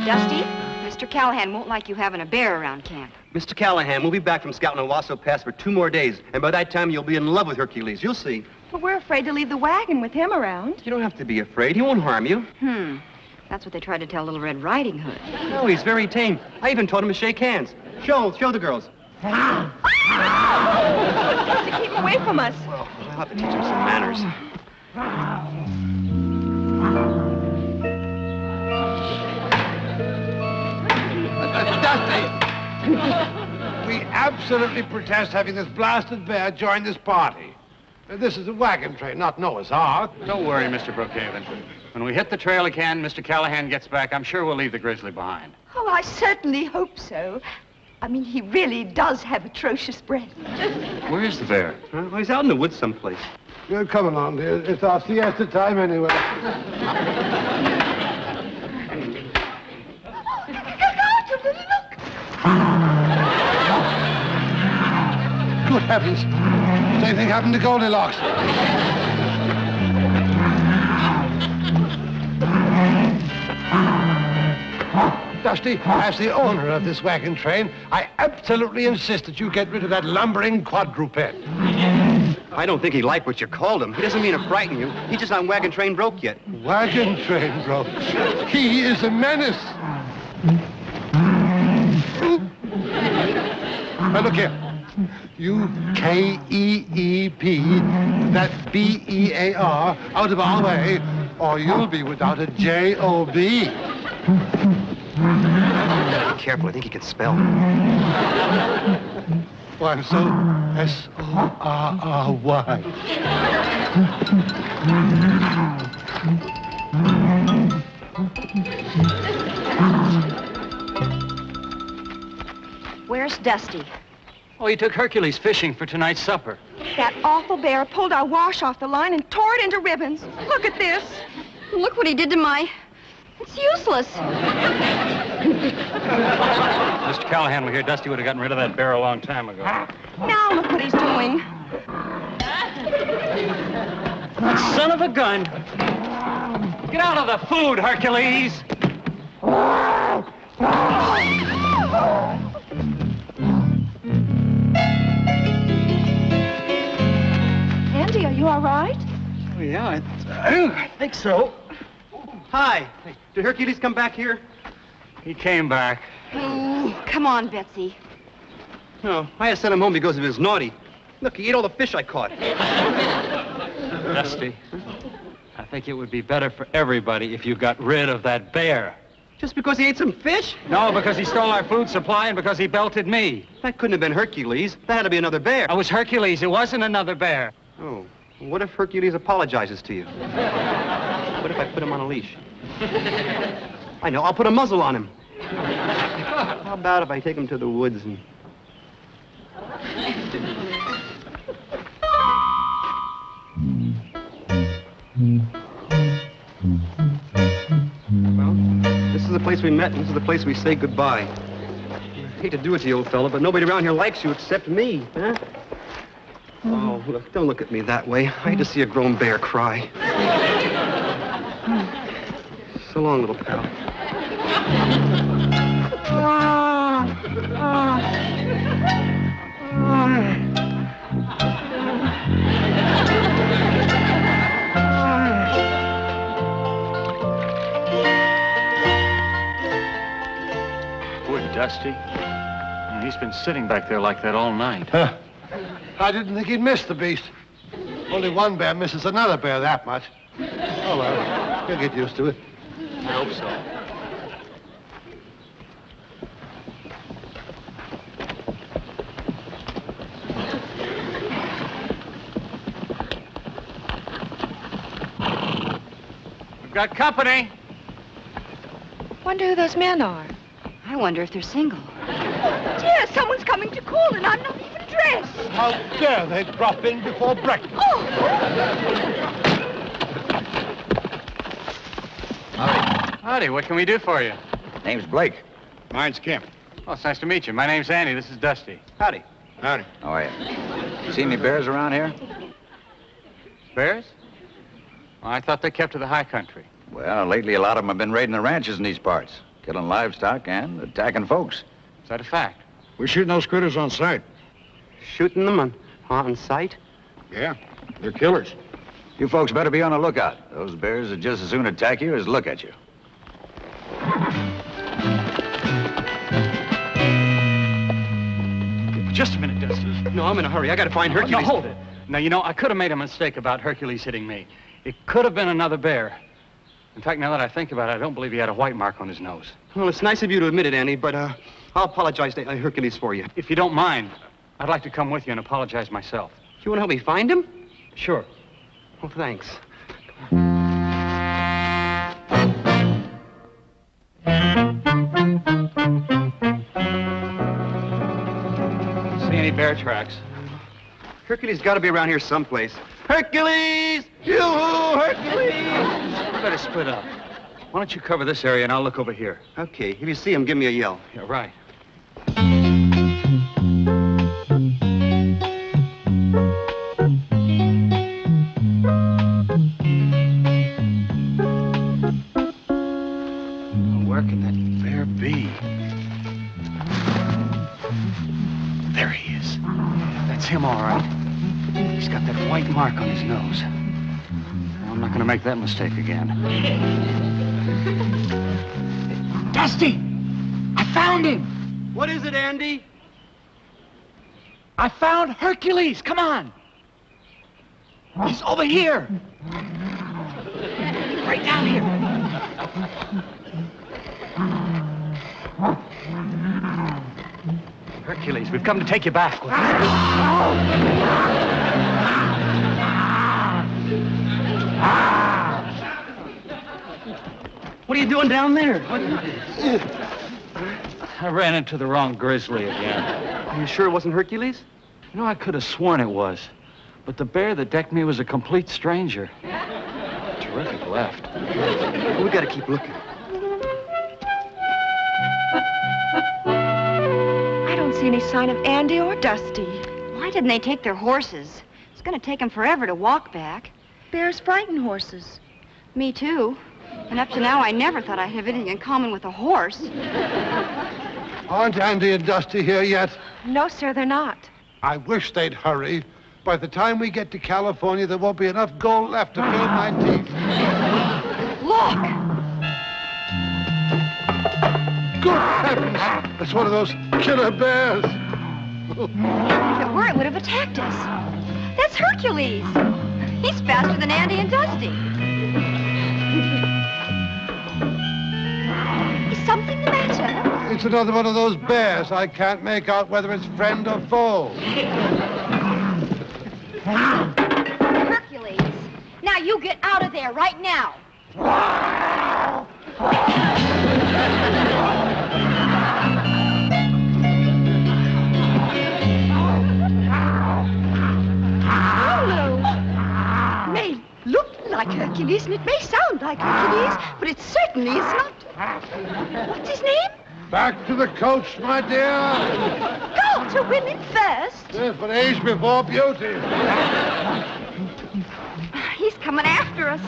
Dusty, Mr. Callahan won't like you having a bear around camp. Mr. Callahan, we'll be back from scouting Owasso Pass for 2 more days, and by that time you'll be in love with Hercules. You'll see. But we're afraid to leave the wagon with him around. You don't have to be afraid. He won't harm you. That's what they tried to tell Little Red Riding Hood. No, he's very tame. I even taught him to shake hands. Show the girls. To keep him away from us. Well, I'll have to teach him some manners. Dusty, we absolutely protest having this blasted bear join this party. This is a wagon train, not Noah's Ark. Don't worry, Mr. Brookhaven. When we hit the trail again, Mr. Callahan gets back, I'm sure we'll leave the grizzly behind. Oh, I certainly hope so. I mean, he really does have atrocious breath. Where is the bear? Well, he's out in the woods someplace. Come along, dear. It's our siesta time anyway. Good heavens. Same thing happened to Goldilocks. Dusty, as the owner of this wagon train, I absolutely insist that you get rid of that lumbering quadruped. I don't think he liked what you called him. He doesn't mean to frighten you. He's just not wagon train broke yet. Wagon train broke? He is a menace. Now, look here. You K-E-E-P that B-E-A-R out of our way, or you'll be without a J-O-B. Be careful, I think he can spell. Oh, I'm so S-O-R-R-Y. Where's Dusty? Oh, he took Hercules fishing for tonight's supper. That awful bear pulled our wash off the line and tore it into ribbons. Look at this. Look what he did to my... It's useless. Mr. Callahan, we hear Dusty would have gotten rid of that bear a long time ago. Now look what he's doing. Son of a gun! Get out of the food, Hercules! Andy, are you all right? Oh, yeah, I think so. Hi. Hey, did Hercules come back here? He came back. Oh, come on, Betsy. No, I had to send him home because he was naughty. Look, he ate all the fish I caught. Dusty, I think it would be better for everybody if you got rid of that bear. Just because he ate some fish? No, because he stole our food supply and because he belted me. That couldn't have been Hercules. That had to be another bear. I was Hercules. It wasn't another bear. Oh, what if Hercules apologizes to you? What if I put him on a leash? I know, I'll put a muzzle on him. How about if I take him to the woods and... Well, this is the place we met, and this is the place we say goodbye. I hate to do it to you, old fella, but nobody around here likes you except me, huh? Oh, look, don't look at me that way. I hate to see a grown bear cry. So long, little pal. Dusty. He's been sitting back there like that all night. Huh. I didn't think he'd miss the beast. Only one bear misses another bear that much. Oh, well, he'll get used to it. I hope so. We've got company. Wonder who those men are. I wonder if they're single. Dear, someone's coming to call, and I'm not even dressed. How dare they drop in before breakfast? Oh! Howdy, what can we do for you? Name's Blake. Mine's Kemp. Oh, it's nice to meet you. My name's Andy. This is Dusty. Howdy. Howdy. How are you? See any bears around here? Bears? Oh, I thought they kept to the high country. Well, lately a lot of them have been raiding the ranches in these parts, killing livestock and attacking folks. Is that a fact? We're shooting those critters on sight. Shooting them on sight? Yeah, they're killers. You folks better be on the lookout. Those bears would just as soon attack you as look at you. Just a minute, Dusty. No, I'm in a hurry. I gotta find Hercules. No, hold it. Now, you know, I could have made a mistake about Hercules hitting me. It could have been another bear. In fact, now that I think about it, I don't believe he had a white mark on his nose. Well, it's nice of you to admit it, Andy, but I'll apologize to Hercules for you. If you don't mind, I'd like to come with you and apologize myself. You want to help me find him? Sure. Well, thanks. See any bear tracks? Hercules got to be around here someplace. Hercules! Yoo-hoo, Hercules! We better split up. Why don't you cover this area and I'll look over here? Okay, if you see him, give me a yell. Yeah, right. Where can that bear be? There he is. That's him, all right. He's got that white mark on his nose. I'm not going to make that mistake again. Dusty! I found him! What is it, Andy? I found Hercules! Come on! He's over here! Right down here! Hercules, we've come to take you back. What are you doing down there? I ran into the wrong grizzly again. Are you sure it wasn't Hercules? You know, I could have sworn it was. But the bear that decked me was a complete stranger. Terrific left. We gotta keep looking. I don't see any sign of Andy or Dusty. Why didn't they take their horses? It's going to take them forever to walk back. Bears frighten horses. Me too. And up to now, I never thought I'd have anything in common with a horse. Aren't Andy and Dusty here yet? No, sir, they're not. I wish they'd hurry. By the time we get to California, there won't be enough gold left to fill my teeth. Look! Good heavens! It's one of those killer bears. If it were, it would have attacked us. That's Hercules. He's faster than Andy and Dusty. Is something the matter? It's another one of those bears. I can't make out whether it's friend or foe. Hercules. Now you get out of there right now. May look like Hercules, and it may sound like Hercules, but it certainly is not. What's his name? Back to the coach, my dear. Go to women first. Yes, but age before beauty. He's coming after us.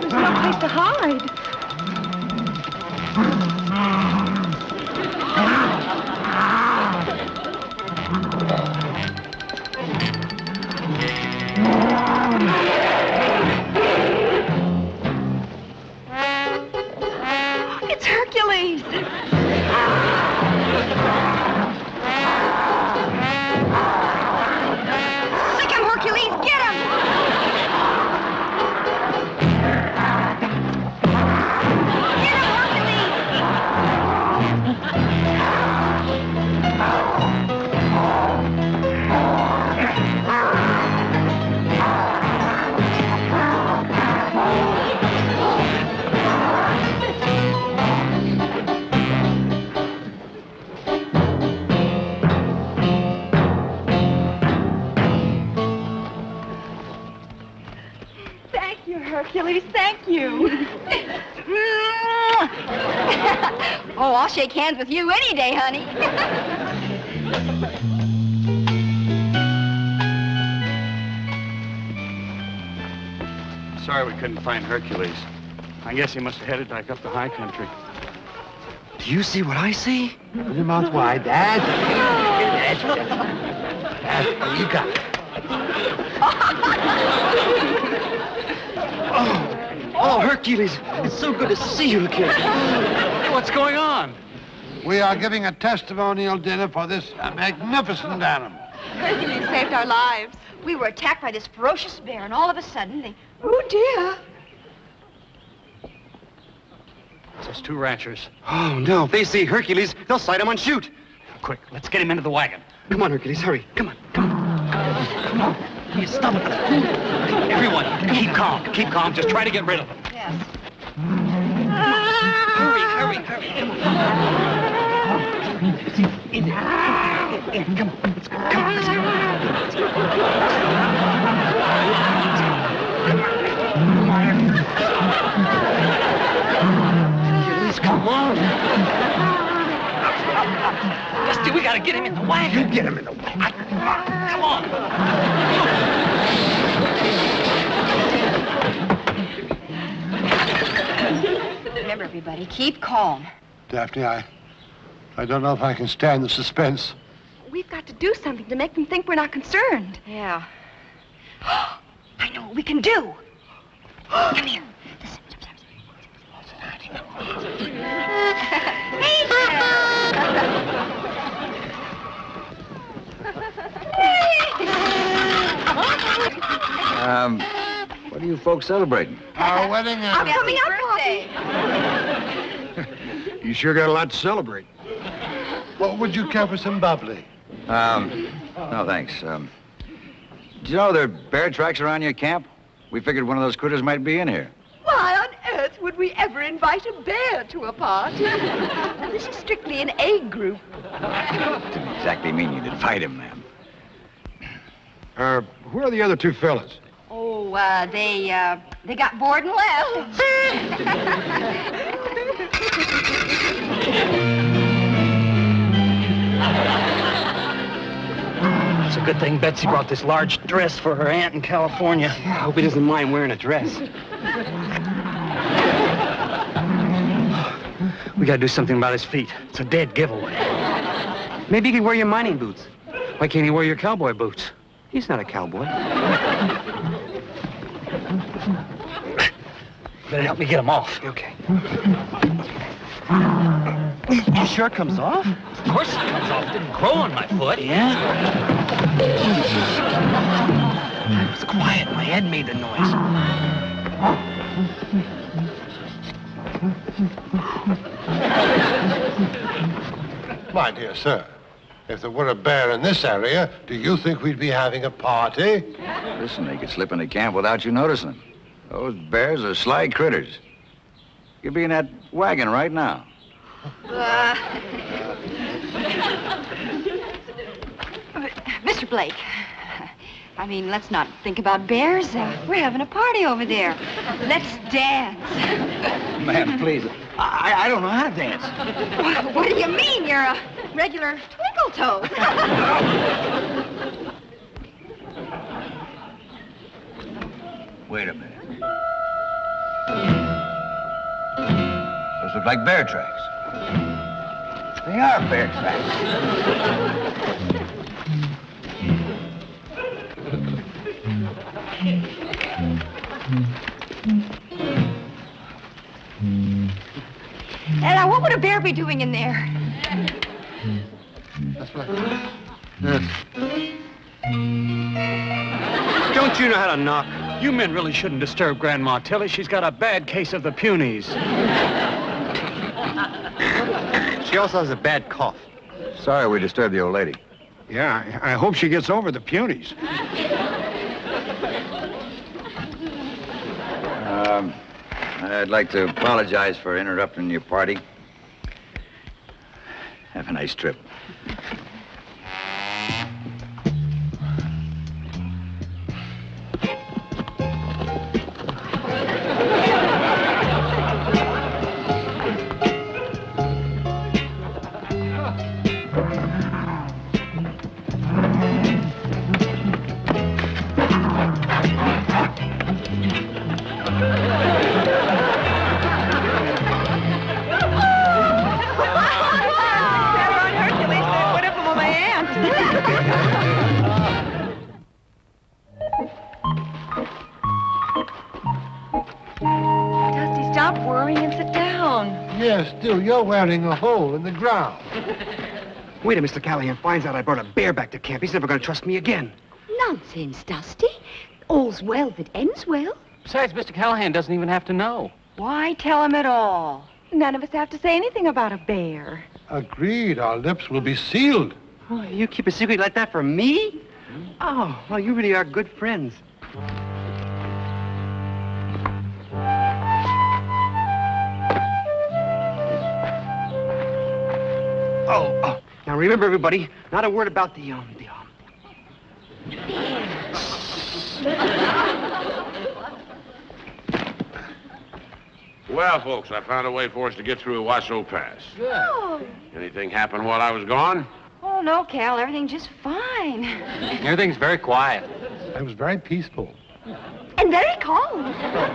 There's no place to hide. Thank you, Hercules. Thank you. Oh, I'll shake hands with you any day, honey. Sorry we couldn't find Hercules. I guess he must have headed back up the high country. Do you see what I see? Open your mouth wide. That's you got it. Oh, Hercules, it's so good to see you again. What's going on? We are giving a testimonial dinner for this magnificent animal. Hercules saved our lives. We were attacked by this ferocious bear, and all of a sudden, they... Oh, dear. It's those two ranchers. Oh, no, if they see Hercules, they'll sight him and shoot. Quick, let's get him into the wagon. Come on, Hercules, hurry. Come on, come on. Come on. You stop it. Everyone, keep calm. Keep calm. Just try to get rid of them. Yes. Hurry. Come on. Come on. Let's go. Come on. Let's go. Hercules, come on. Dusty, we gotta get him in the wagon. You get him in the wagon. Come on. Remember, everybody, keep calm. Daphne, I don't know if I can stand the suspense. We've got to do something to make them think we're not concerned. Yeah. I know what we can do. Come here. Hey What are you folks celebrating? Our wedding I'm anniversary. coming up, Poppy. You sure got a lot to celebrate. What would you care for some bubbly? No, thanks. Do you know there are bear tracks around your camp? We figured one of those critters might be in here. Why on earth would we ever invite a bear to a party? This is strictly an A group. Didn't exactly mean you'd invite him, ma'am. Who are the other two fellas? Oh, they got bored and left. It's a good thing Betsy brought this large dress for her aunt in California. I hope he doesn't mind wearing a dress. We gotta do something about his feet. It's a dead giveaway. Maybe you can wear your mining boots. Why can't he wear your cowboy boots? He's not a cowboy. Better help me get him off. Okay. You sure it comes off? Of course it comes off. It didn't grow on my foot. Yeah? It was quiet. My head made the noise. My dear sir, if there were a bear in this area, do you think we'd be having a party? Listen, they could slip into camp without you noticing them. Those bears are sly critters. You'll be in that wagon right now. Mr. Blake, I mean, let's not think about bears. We're having a party over there. Let's dance. Ma'am, please. I don't know how to dance. What do you mean? You're a regular twinkle toe. Wait a minute. Those look like bear tracks. They are bear tracks. And now, what would a bear be doing in there? That's right. Don't you know how to knock? You men really shouldn't disturb Grandma Tilly. She's got a bad case of the punies. She also has a bad cough. Sorry we disturbed the old lady. Yeah, I hope she gets over the punies. I'd like to apologize for interrupting your party. Have a nice trip. Dusty, stop worrying and sit down. Yes, still, you're wearing a hole in the ground. Wait till Mr. Callahan finds out I brought a bear back to camp. He's never going to trust me again. Nonsense, Dusty. All's well that ends well. Besides, Mr. Callahan doesn't even have to know. Why tell him at all? None of us have to say anything about a bear. Agreed, our lips will be sealed. Oh, you keep a secret like that from me? Oh, well, you really are good friends. Oh. Now remember, everybody, not a word about the Well, folks, I found a way for us to get through Washoe Pass. Oh. Anything happen while I was gone? Oh, no, Cal. Everything's just fine. Everything's very quiet. It was very peaceful. And very calm.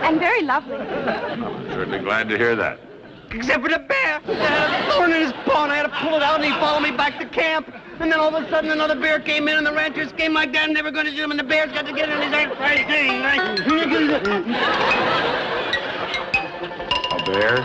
And very lovely. Certainly glad to hear that. Except for the bear. He had a thorn in his paw, and I had to pull it out, and he followed me back to camp. And then all of a sudden, another bear came in, and the ranchers came like that, and they were going to shoot him, and the bear's got to get in his right thing. A bear?